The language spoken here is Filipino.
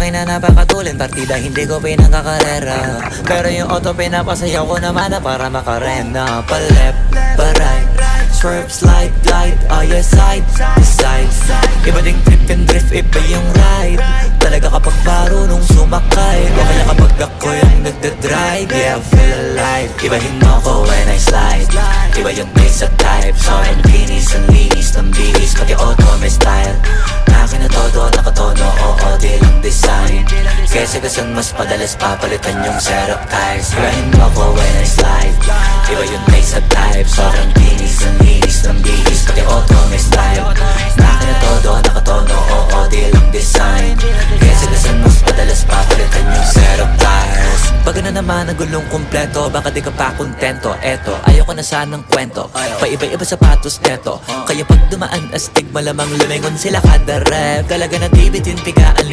akin na napakatulin, partida hindi ko pinagkakarera. Pero yung auto pinapasayaw ko naman na para makarena. Pa left, pa right, swerve, slide, glide, oh yeah, side to side. Iba ding trip and drift, iba yung ride. Talaga kapag marunong sumakay, o kaya kapag ako yung nagdadrive, yeah, feel alive. Ibahin mo ko when I slide, iba yung taste at type. Sobrang linis, ang linis ng bihis, pati auto may style. Akin na todo, nakatono, oo, di lang design. Kesa gasan mas padalas papalitan yung setup tires. Ibahin mo ko when I slide, iba yung taste at type. Sobrang linis, ang linis ng bihis, pati auto may style. Akin na todo, nakatono, oo, di lang design. Kesa gasan mas padalas papalitan yung setup tires. Pag na naman ang gulong kumpleto, baka di ka pa kontento. Eto, ayoko na sanang kwento, paiba-iba sapatos eto. Kaya pag dumaan astig, malamang lumingon sila kada rep. Talaga na tibitin, pigaan,